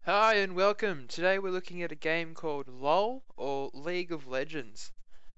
Hi and welcome. Today we're looking at a game called LoL or League of Legends.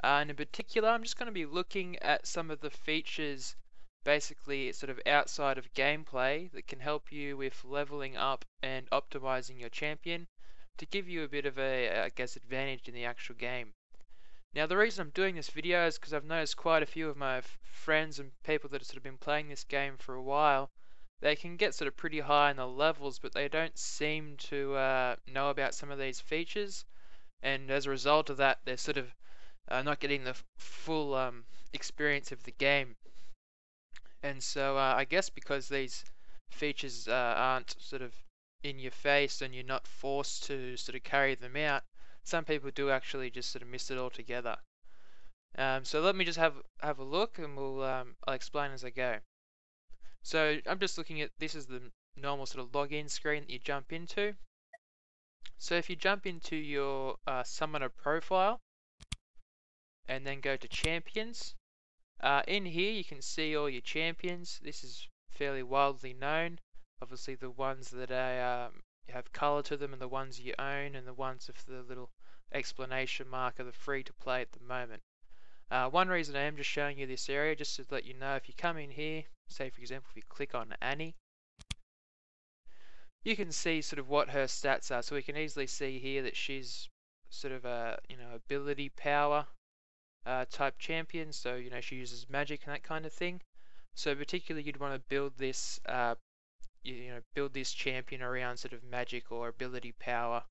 And in particular, I'm just going to be looking at some of the features basically sort of outside of gameplay that can help you with leveling up and optimizing your champion to give you a bit of a, I guess, advantage in the actual game. Now the reason I'm doing this video is because I've noticed quite a few of my friends and people that have sort of been playing this game for a while, they can get sort of pretty high in the levels, but they don't seem to know about some of these features, and as a result of that, they're sort of not getting the full experience of the game. And so I guess because these features aren't sort of in your face and you're not forced to sort of carry them out, some people do actually just sort of miss it altogether. So let me just have a look, and I'll explain as I go. So I'm just looking at this is the normal sort of login screen that you jump into. So if you jump into your summoner profile and then go to champions, in here you can see all your champions. This is fairly widely known. Obviously the ones that have color to them and the ones you own and the ones with the little explanation mark are the free to play at the moment. One reason I am just showing you this area, just to let you know, if you come in here, say for example if you click on Annie, you can see sort of what her stats are. So we can easily see here that she's sort of a ability power type champion. So she uses magic and that kind of thing. So particularly you'd want to build this build this champion around sort of magic or ability power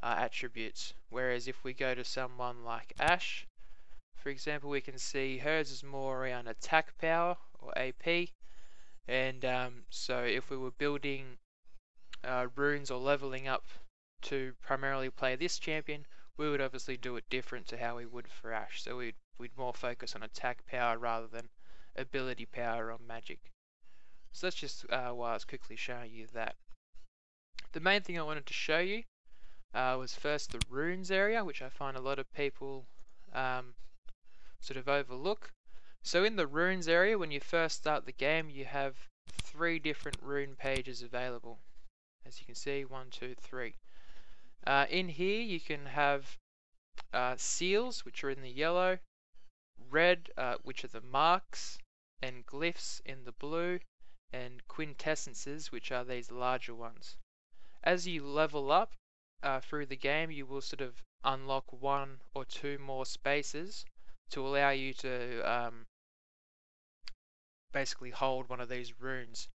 attributes. Whereas if we go to someone like Ash, for example, we can see hers is more around attack power or AP, and so if we were building runes or leveling up to primarily play this champion, we would obviously do it different to how we would for Ash. So we'd more focus on attack power rather than ability power or magic. So that's just why I was quickly showing you that. The main thing I wanted to show you was first the runes area, which I find a lot of people sort of overlook. So in the runes area, when you first start the game, you have 3 different rune pages available. As you can see, 1, 2, 3. In here you can have seals, which are in the yellow, red, which are the marks, and glyphs in the blue, and quintessences, which are these larger ones. As you level up through the game, you will sort of unlock 1 or 2 more spaces to allow you to basically hold one of these runes.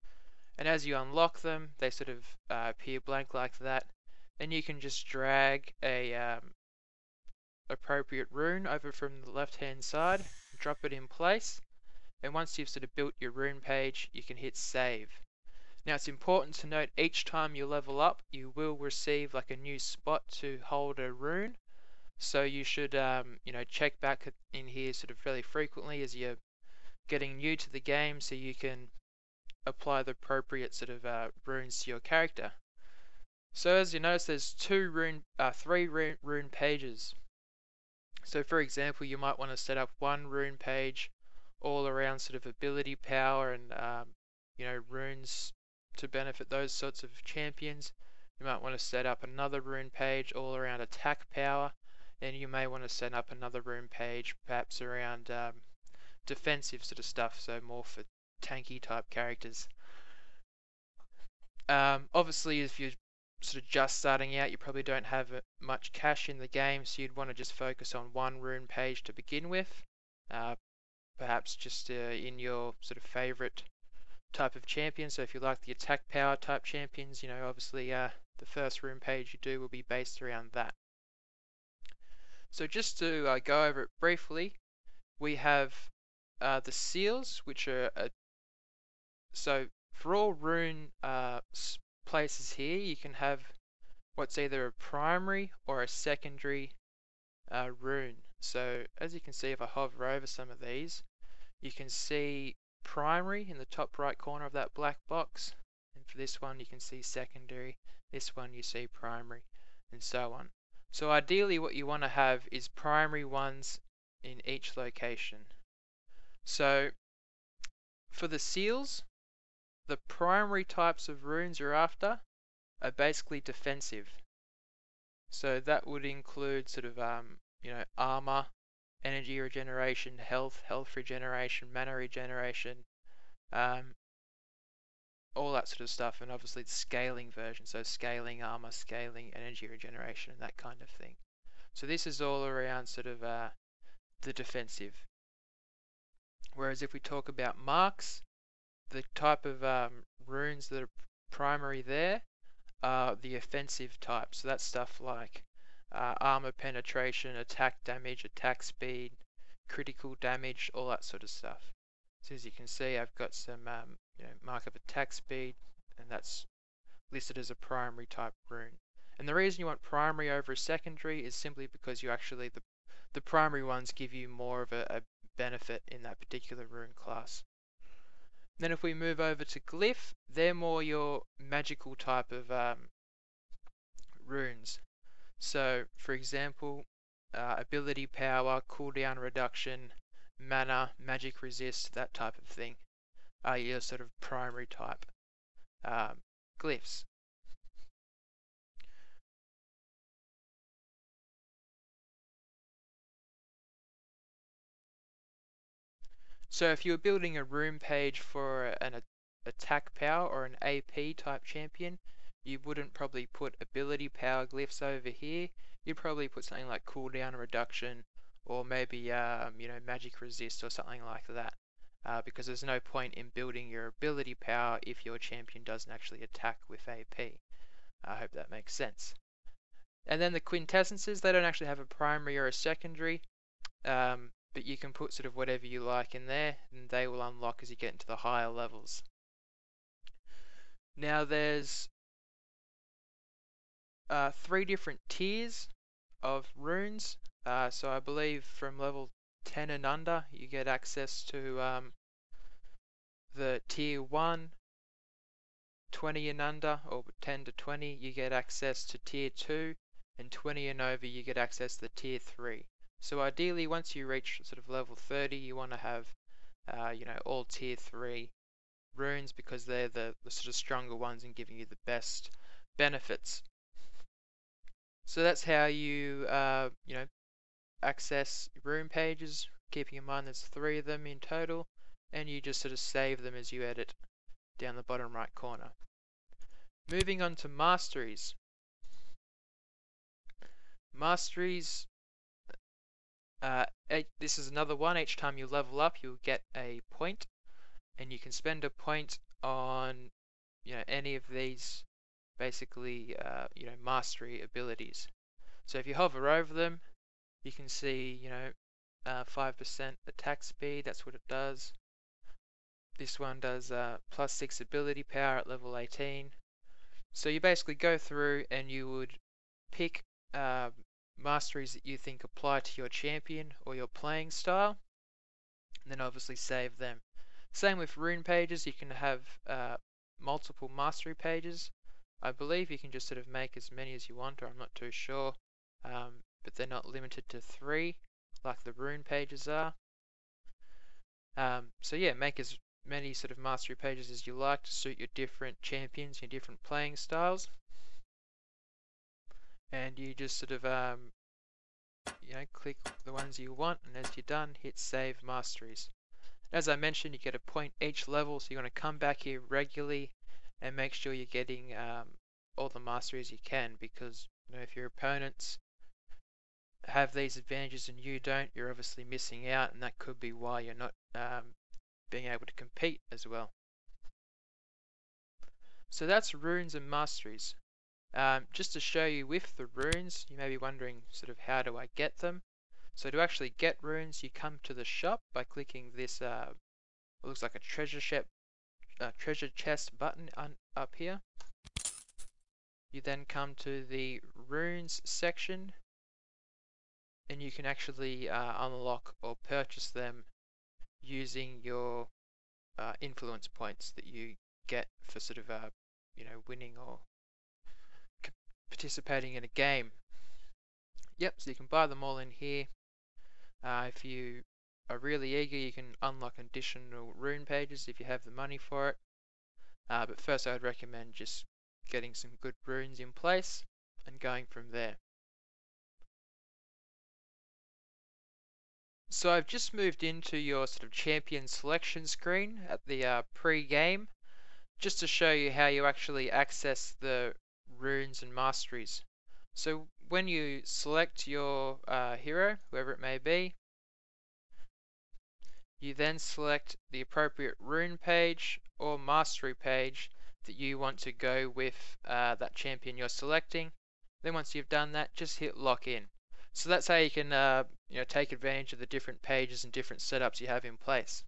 And as you unlock them, they sort of appear blank like that. Then you can just drag a appropriate rune over from the left hand side, drop it in place, and once you've sort of built your rune page, you can hit save. Now it's important to note each time you level up, you will receive like a new spot to hold a rune. So you should check back in here sort of fairly frequently as you're getting new to the game, so you can apply the appropriate sort of runes to your character. So as you notice, there's 3 rune pages. So for example, you might want to set up one rune page all around sort of ability power and runes to benefit those sorts of champions. You might want to set up another rune page all around attack power, and you may want to set up another rune page perhaps around defensive sort of stuff, so more for tanky type characters. Obviously if you're sort of just starting out, you probably don't have much cash in the game, so you'd want to just focus on one rune page to begin with, perhaps just in your sort of favorite type of champion. So if you like the attack power type champions, obviously the first rune page you do will be based around that. So just to go over it briefly, we have the seals, which are so for all rune places here, you can have what's either a primary or a secondary rune. So as you can see, if I hover over some of these, you can see primary in the top right corner of that black box, and for this one you can see secondary, this one you see primary, and so on. So ideally what you want to have is primary ones in each location. So for the seals, the primary types of runes you're after are basically defensive. So that would include sort of armor, energy regeneration, health regeneration, mana regeneration, um, all that sort of stuff, and obviously the scaling version, so scaling armor, scaling energy regeneration, and that kind of thing. So this is all around sort of the defensive. Whereas if we talk about marks, the type of runes that are primary there are the offensive type. So that's stuff like armor penetration, attack damage, attack speed, critical damage, all that sort of stuff. So as you can see, I've got some mark of attack speed, and that's listed as a primary type rune. And the reason you want primary over a secondary is simply because you actually the primary ones give you more of a benefit in that particular rune class. Then if we move over to glyph, they're more your magical type of runes. So for example, ability power, cooldown reduction, mana, magic resist, that type of thing are your sort of primary type glyphs. So if you were building a room page for an attack power or an AP type champion, you wouldn't probably put ability power glyphs over here. You'd probably put something like cooldown reduction, or maybe magic resist or something like that. Because there's no point in building your ability power if your champion doesn't actually attack with AP. I hope that makes sense. And then the quintessences, they don't actually have a primary or a secondary. But you can put sort of whatever you like in there, and they will unlock as you get into the higher levels. Now there's 3 different tiers of runes. So I believe from level 10 and under, you get access to the tier 1, 20 and under, or 10 to 20, you get access to tier 2, and 20 and over, you get access to the tier 3. So ideally, once you reach sort of level 30, you want to have, all tier 3 runes because they're the sort of stronger ones and giving you the best benefits. So that's how you, access rune pages, keeping in mind there's 3 of them in total, and you just sort of save them as you edit down the bottom right corner. Moving on to masteries. Masteries, this is another one. Each time you level up, you'll get a point, and you can spend a point on any of these basically mastery abilities. So if you hover over them, you can see 5% attack speed. That's what it does. This one does plus 6 ability power at level 18. So you basically go through and you would pick masteries that you think apply to your champion or your playing style, and then obviously save them. Same with rune pages. You can have multiple mastery pages. I believe you can just sort of make as many as you want, or I'm not too sure, but they're not limited to 3 like the rune pages are. So yeah, make as many sort of mastery pages as you like to suit your different champions, your different playing styles. And you just sort of click the ones you want, and as you're done, hit save masteries. As I mentioned, you get a point each level, so you want to come back here regularly and make sure you're getting all the masteries you can, because if your opponents have these advantages and you don't, you're obviously missing out, and that could be why you're not being able to compete as well. So that's runes and masteries. Just to show you with the runes, you may be wondering sort of how do I get them. So to actually get runes, you come to the shop by clicking this what looks like a treasure chest button up here. You then come to the runes section, and you can actually unlock or purchase them using your influence points that you get for sort of winning or participating in a game. Yep, so you can buy them all in here. If you are really eager, you can unlock additional rune pages if you have the money for it. But first I would recommend just getting some good runes in place and going from there. So I've just moved into your sort of champion selection screen at the pre-game, just to show you how you actually access the runes and masteries. So when you select your hero, whoever it may be, you then select the appropriate rune page or mastery page that you want to go with that champion you're selecting. Then once you've done that, just hit lock in. So that's how you can take advantage of the different pages and different setups you have in place.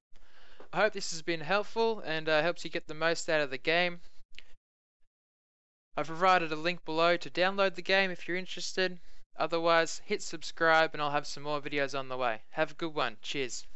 I hope this has been helpful and helps you get the most out of the game. I've provided a link below to download the game if you're interested. Otherwise, hit subscribe and I'll have some more videos on the way. Have a good one. Cheers.